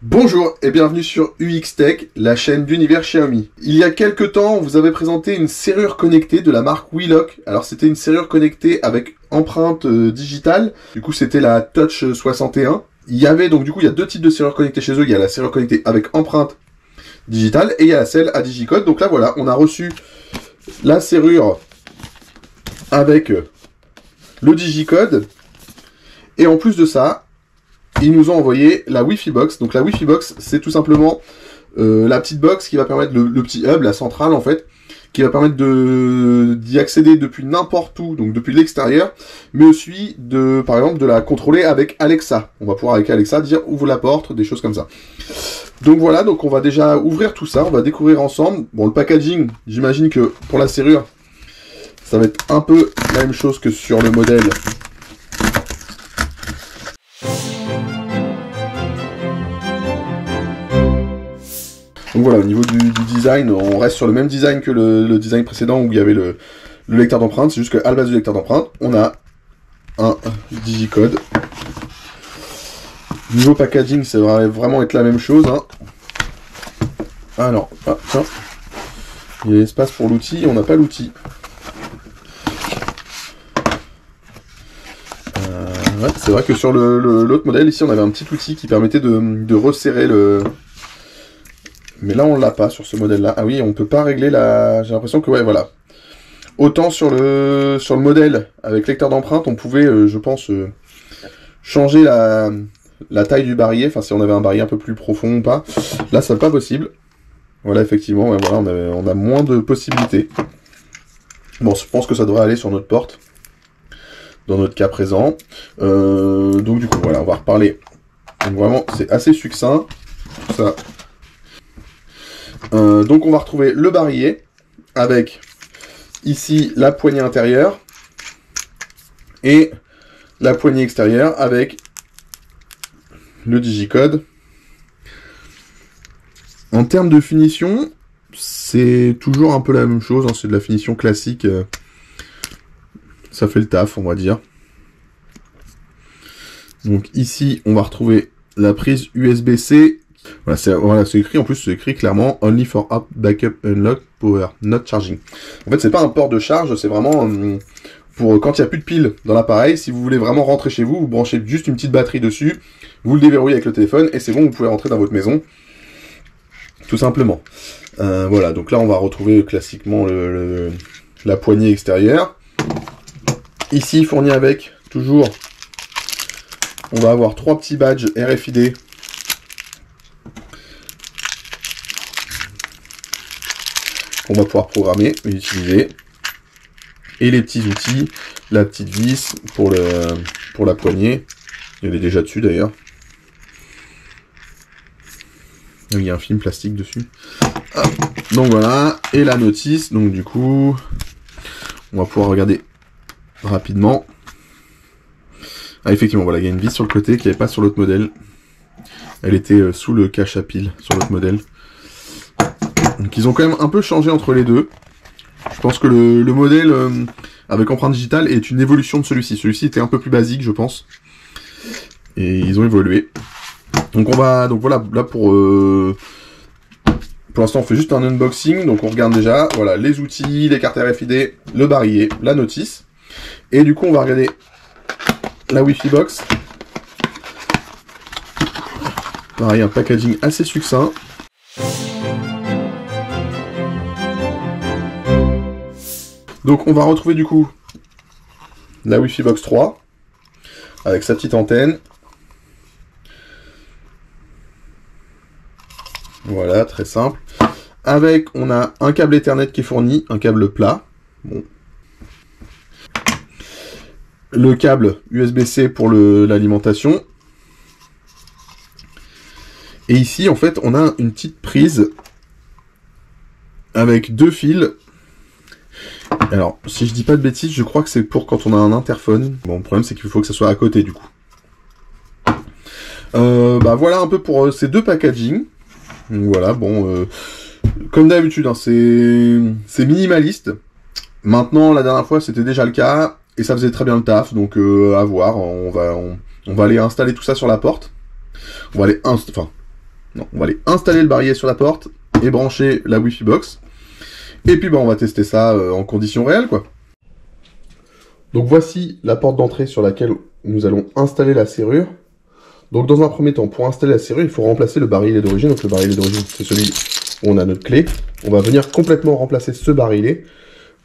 Bonjour et bienvenue sur UX Tech, la chaîne d'univers Xiaomi. Il y a quelques temps, on vous avait présenté une serrure connectée de la marque WeLock. Alors c'était une serrure connectée avec empreinte digitale. Du coup c'était la Touch 61. Il y avait donc du coup il y a deux types de serrures connectées chez eux. Il y a la serrure connectée avec empreinte digitale et il y a celle à digicode. Donc là voilà, on a reçu la serrure avec le digicode. Et en plus de ça, ils nous ont envoyé la Wi-Fi Box. Donc la Wi-Fi Box, c'est tout simplement la petite box qui va permettre, le petit hub, la centrale en fait, qui va permettre d'y accéder depuis n'importe où, donc depuis l'extérieur, mais aussi par exemple de la contrôler avec Alexa. On va pouvoir avec Alexa dire ouvre la porte, des choses comme ça. Donc voilà, donc on va déjà ouvrir tout ça, on va découvrir ensemble. Bon, le packaging, j'imagine que pour la serrure, ça va être un peu la même chose que sur le modèle. Donc voilà, au niveau du design, on reste sur le même design que le design précédent où il y avait le lecteur d'empreintes. C'est juste qu'à la base du lecteur d'empreintes, on a un digicode. Niveau packaging, ça va vraiment être la même chose. Hein. Alors, tiens, il y a l'espace pour l'outil, on n'a pas l'outil. Ouais, c'est vrai que sur l'autre modèle, ici, on avait un petit outil qui permettait de resserrer le... Mais là, on l'a pas sur ce modèle-là. Ah oui, on peut pas régler la... J'ai l'impression que, ouais, voilà. Autant sur le modèle avec lecteur d'empreinte, on pouvait, je pense, changer la taille du barillet. Enfin, si on avait un barillet un peu plus profond ou pas. Là, c'est pas possible. Voilà, effectivement, ouais, voilà, on a moins de possibilités. Bon, je pense que ça devrait aller sur notre porte. Dans notre cas présent. Donc, du coup, voilà, on va reparler. Donc, vraiment, c'est assez succinct. Tout ça. Donc on va retrouver le barillet avec ici la poignée intérieure et la poignée extérieure avec le digicode. En termes de finition, c'est toujours un peu la même chose, hein, c'est de la finition classique. Ça fait le taf, on va dire. Donc ici, on va retrouver la prise USB-C. Voilà, c'est écrit, en plus c'est écrit clairement Only for app backup unlock power, not charging. En fait, c'est pas un port de charge, c'est vraiment pour quand il n'y a plus de piles dans l'appareil. Si vous voulez vraiment rentrer chez vous, vous branchez juste une petite batterie dessus, vous le déverrouillez avec le téléphone et c'est bon, vous pouvez rentrer dans votre maison. Tout simplement. Voilà, donc là on va retrouver classiquement la poignée extérieure. Ici, fourni avec, toujours, on va avoir 3 petits badges RFID. On va pouvoir programmer et utiliser. Et les petits outils, la petite vis pour la poignée. Elle est déjà dessus d'ailleurs. Il y a un film plastique dessus. Hop. Donc voilà, et la notice. Donc du coup, on va pouvoir regarder rapidement. Ah effectivement, voilà, il y a une vis sur le côté qui n'avait pas sur l'autre modèle. Elle était sous le cache à pile sur l'autre modèle. Donc ils ont quand même un peu changé entre les deux. Je pense que le modèle avec empreinte digitale est une évolution de celui-ci. Celui-ci était un peu plus basique, je pense. Et ils ont évolué. Donc voilà, là pour l'instant on fait juste un unboxing. Donc on regarde déjà, voilà, les outils, les cartes RFID, le barillet, la notice. Et du coup on va regarder la Wi-Fi Box. Pareil, un packaging assez succinct. Donc on va retrouver du coup la Wi-Fi Box 3 avec sa petite antenne. Voilà, très simple. Avec, on a un câble Ethernet qui est fourni, un câble plat. Bon. Le câble USB-C pour l'alimentation. Et ici, en fait, on a une petite prise avec 2 fils. Alors, si je dis pas de bêtises, je crois que c'est pour quand on a un interphone. Bon, le problème, c'est qu'il faut que ça soit à côté, du coup. Bah voilà un peu pour ces deux packaging. Voilà, bon, comme d'habitude, hein, c'est minimaliste. Maintenant, la dernière fois, c'était déjà le cas, et ça faisait très bien le taf, donc à voir. On va aller installer tout ça sur la porte. On va aller Non, on va aller installer le barillet sur la porte et brancher la Wi-Fi box. Et puis on va tester ça en conditions réelles, quoi. Donc voici la porte d'entrée sur laquelle nous allons installer la serrure. Donc dans un premier temps, pour installer la serrure, il faut remplacer le barillet d'origine. Donc le barillet d'origine, c'est celui où on a notre clé. On va venir complètement remplacer ce barillet,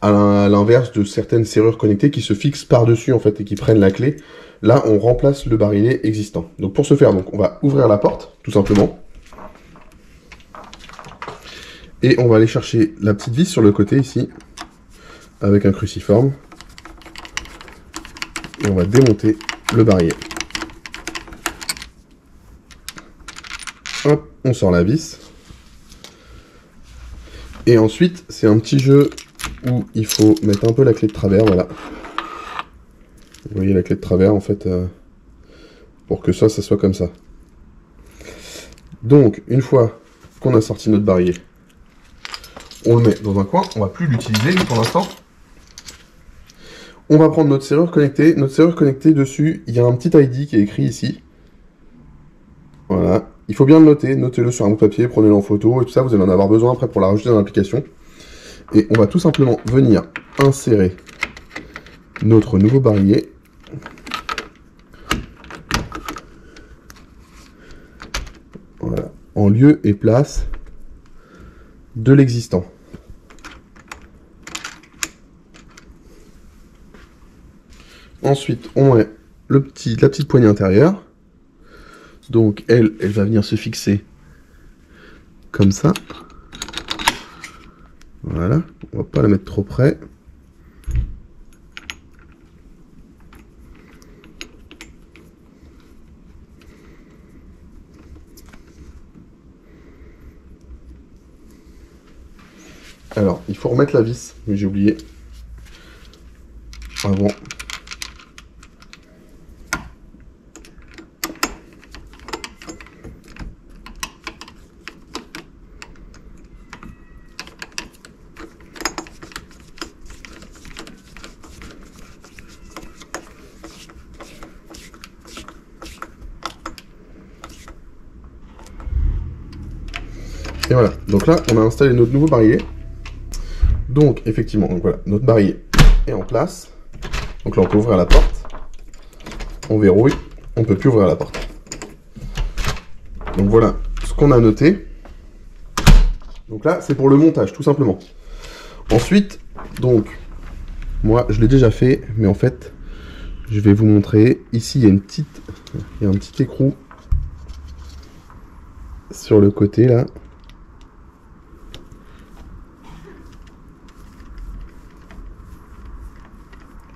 à l'inverse de certaines serrures connectées qui se fixent par-dessus en fait et qui prennent la clé. Là, on remplace le barillet existant. Donc pour ce faire, on va ouvrir la porte, tout simplement. Et on va aller chercher la petite vis sur le côté ici, avec un cruciforme. Et on va démonter le barillet. Hop, on sort la vis. Et ensuite, c'est un petit jeu où il faut mettre un peu la clé de travers, voilà. Vous voyez la clé de travers, en fait, pour que ça soit comme ça. Donc, une fois qu'on a sorti notre barillet, on le met dans un coin, on va plus l'utiliser pour l'instant. On va prendre notre serrure connectée. Notre serrure connectée, dessus, il y a un petit ID qui est écrit ici. Voilà. Il faut bien le noter, notez-le sur un bout de papier, prenez-le en photo et tout ça, vous allez en avoir besoin après pour la rajouter dans l'application. Et on va tout simplement venir insérer notre nouveau barillet. Voilà. En lieu et place de l'existant. Ensuite, on met la petite poignée intérieure. Donc elle va venir se fixer comme ça. Voilà, on va pas la mettre trop près. Alors, il faut remettre la vis, mais j'ai oublié. Avant. Et voilà, donc là, on a installé notre nouveau barillet. Donc, effectivement, donc voilà, notre barillet est en place. Donc là, on peut ouvrir la porte. On verrouille, on ne peut plus ouvrir la porte. Donc voilà ce qu'on a noté. Donc là, c'est pour le montage, tout simplement. Ensuite, donc, moi, je l'ai déjà fait, mais en fait, je vais vous montrer. Ici, il y a un petit écrou sur le côté, là.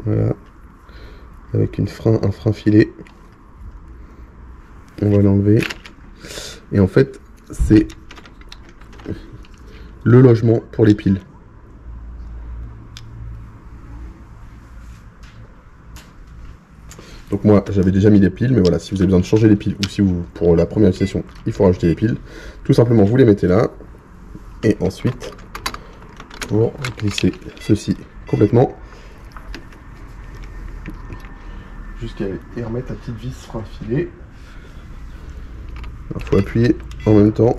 Voilà, avec un frein filet. On va l'enlever. Et en fait, c'est le logement pour les piles. Donc moi, j'avais déjà mis des piles, mais voilà, si vous avez besoin de changer les piles, ou si vous, pour la première utilisation, il faut rajouter les piles, tout simplement, vous les mettez là. Et ensuite, pour glisser ceci complètement, jusqu'à y remettre la petite vis frein filet. Il faut appuyer en même temps.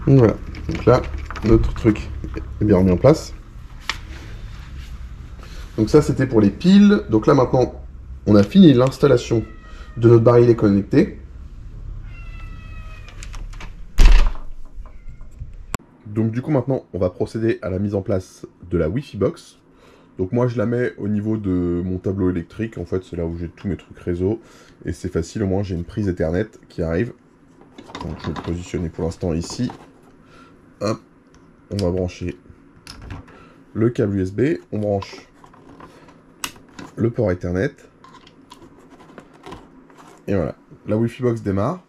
Donc voilà, donc là, notre truc est bien remis en place. Donc ça, c'était pour les piles. Donc là, maintenant, on a fini l'installation de notre barillet connecté. Donc du coup, maintenant, on va procéder à la mise en place de la Wi-Fi box. Donc moi, je la mets au niveau de mon tableau électrique. En fait, c'est là où j'ai tous mes trucs réseau. Et c'est facile, au moins, j'ai une prise Ethernet qui arrive. Donc je vais le positionner pour l'instant ici. Hop. on va brancher le câble USB, on branche le port Ethernet. Et voilà, la Wi-Fi box démarre.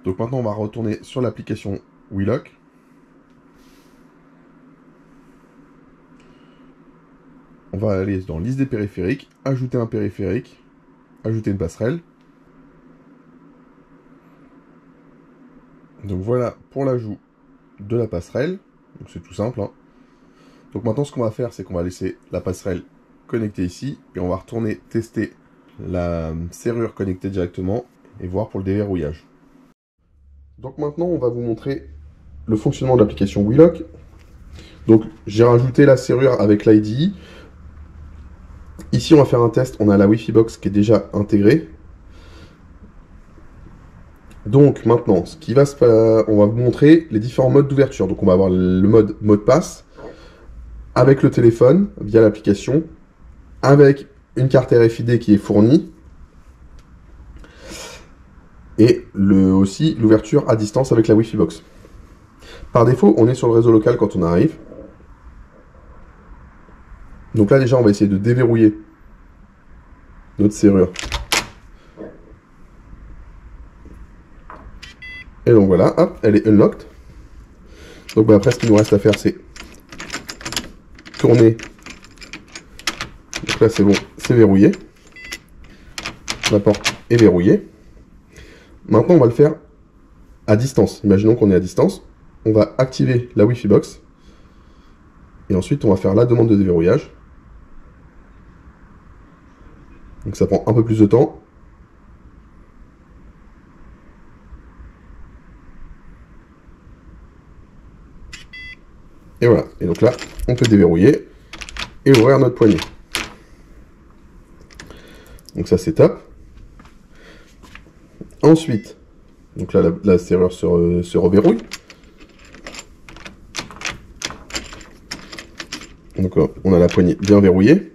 Donc maintenant, on va retourner sur l'application WeLock. On va aller dans liste des périphériques, ajouter un périphérique, ajouter une passerelle. Donc voilà pour l'ajout de la passerelle. Donc c'est tout simple, hein. Donc maintenant, ce qu'on va faire, c'est qu'on va laisser la passerelle connectée ici, et on va retourner tester la serrure connectée directement, et voir pour le déverrouillage. Donc maintenant, on va vous montrer le fonctionnement de l'application WeLock. Donc j'ai rajouté la serrure avec l'IDE. Ici, on va faire un test, on a la Wi-Fi box qui est déjà intégrée. Donc maintenant, on va vous montrer les différents modes d'ouverture. Donc on va avoir le mode mot de passe, avec le téléphone, via l'application, avec une carte RFID qui est fournie, et aussi l'ouverture à distance avec la Wi-Fi box. Par défaut, on est sur le réseau local quand on arrive. Donc là déjà, on va essayer de déverrouiller notre serrure. Et donc voilà, hop, elle est unlocked. Donc bah, après, ce qu'il nous reste à faire, c'est tourner. Donc là, c'est bon, c'est verrouillé. La porte est verrouillée. Maintenant, on va le faire à distance. Imaginons qu'on est à distance. On va activer la Wi-Fi box. Et ensuite, on va faire la demande de déverrouillage. Donc ça prend un peu plus de temps. Et voilà. Et donc là, on peut déverrouiller et ouvrir notre poignée. Donc ça, c'est top. Ensuite, donc là, la serrure se reverrouille. Donc on a la poignée bien verrouillée.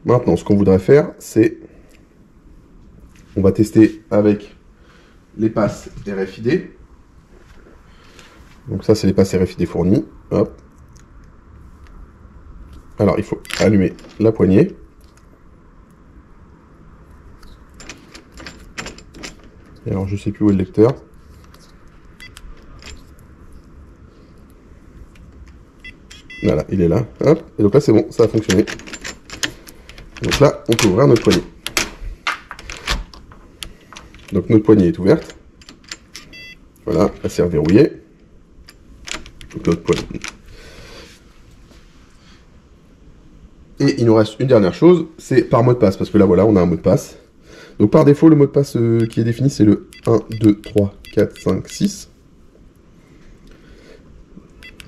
Maintenant, ce qu'on voudrait faire, c'est... On va tester avec les passes RFID. Donc ça, c'est les passes RFID fournies. Hop. Alors, il faut allumer la poignée. Et alors, je sais plus où est le lecteur. Voilà, il est là. Hop. Et donc là, c'est bon, ça a fonctionné. Donc là, on peut ouvrir notre poignée. Donc notre poignée est ouverte. Voilà, elle s'est reverrouillée. Donc notre poignée. Et il nous reste une dernière chose, c'est par mot de passe, parce que là, voilà, on a un mot de passe. Donc par défaut, le mot de passe qui est défini, c'est le 1, 2, 3, 4, 5, 6.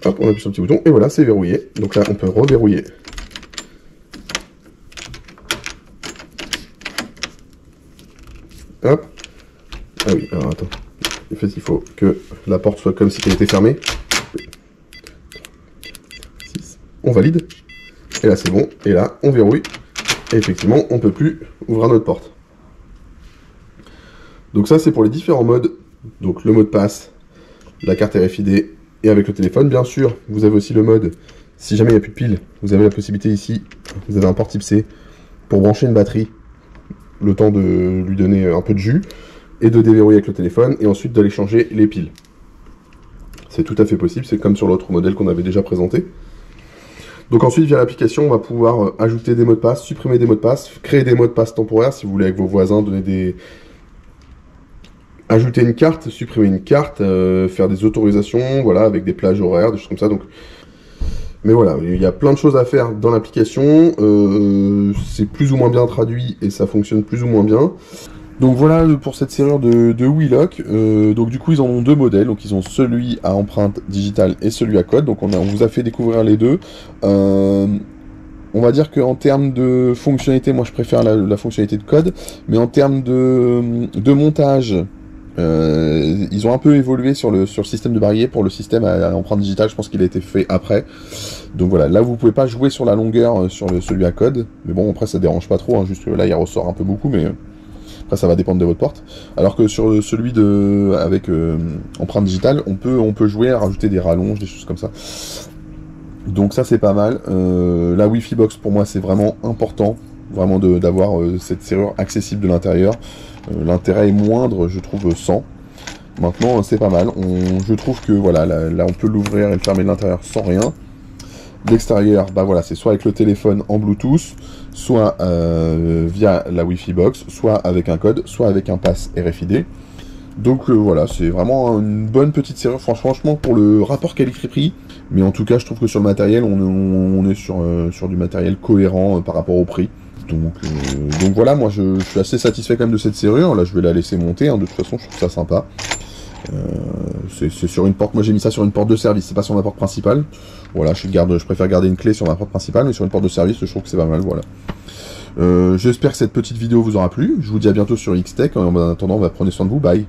Hop, on appuie sur le petit bouton, et voilà, c'est verrouillé. Donc là, on peut reverrouiller. Hop. Ah oui, alors attends. En fait, il faut que la porte soit comme si elle était fermée. 6. On valide. Et là, c'est bon. Et là, on verrouille. Et effectivement, on ne peut plus ouvrir notre porte. Donc ça, c'est pour les différents modes. Donc le mot de passe, la carte RFID et avec le téléphone. Bien sûr, vous avez aussi le mode, si jamais il n'y a plus de pile, vous avez la possibilité ici, vous avez un port type C pour brancher une batterie, le temps de lui donner un peu de jus, et de déverrouiller avec le téléphone, et ensuite d'aller changer les piles. C'est tout à fait possible, c'est comme sur l'autre modèle qu'on avait déjà présenté. Donc ensuite, via l'application, on va pouvoir ajouter des mots de passe, supprimer des mots de passe, créer des mots de passe temporaires, si vous voulez avec vos voisins, donner des... Ajouter une carte, supprimer une carte, faire des autorisations, voilà, avec des plages horaires, des choses comme ça. Donc, mais voilà, il y a plein de choses à faire dans l'application. C'est plus ou moins bien traduit et ça fonctionne plus ou moins bien. Donc voilà pour cette serrure de WeLock. Donc du coup, ils en ont deux modèles. Donc ils ont celui à empreinte digitale et celui à code. Donc on vous a fait découvrir les deux. On va dire qu'en termes de fonctionnalité, moi je préfère la fonctionnalité de code. Mais en termes de montage... ils ont un peu évolué sur le système de barillet. Pour le système à empreinte digitale, je pense qu'il a été fait après. Donc voilà, là vous pouvez pas jouer sur la longueur sur celui à code. Mais bon, après ça dérange pas trop, hein, juste là il ressort un peu beaucoup, mais Après, ça va dépendre de votre porte. Alors que sur celui avec empreinte digitale, on peut jouer à rajouter des rallonges, des choses comme ça. Donc ça, c'est pas mal. La Wi-Fi box, pour moi, c'est vraiment important. Vraiment d'avoir cette serrure accessible de l'intérieur. L'intérêt est moindre, je trouve, sans. Maintenant, c'est pas mal. Je trouve que voilà, là, on peut l'ouvrir et le fermer de l'intérieur sans rien. L'extérieur, bah voilà, c'est soit avec le téléphone en Bluetooth, soit via la Wi-Fi box, soit avec un code, soit avec un pass RFID. Donc voilà, c'est vraiment une bonne petite serrure, franchement, pour le rapport qualité-prix. Mais en tout cas, je trouve que sur le matériel, on est sur du matériel cohérent par rapport au prix. Donc voilà, moi je suis assez satisfait quand même de cette serrure. Là, je vais la laisser monter, hein, de toute façon, je trouve ça sympa. C'est sur une porte, moi j'ai mis ça sur une porte de service, c'est pas sur ma porte principale. Voilà, je préfère garder une clé sur ma porte principale, mais sur une porte de service, je trouve que c'est pas mal, voilà. J'espère que cette petite vidéo vous aura plu. Je vous dis à bientôt sur Xtech. En attendant, prenez soin de vous, bye.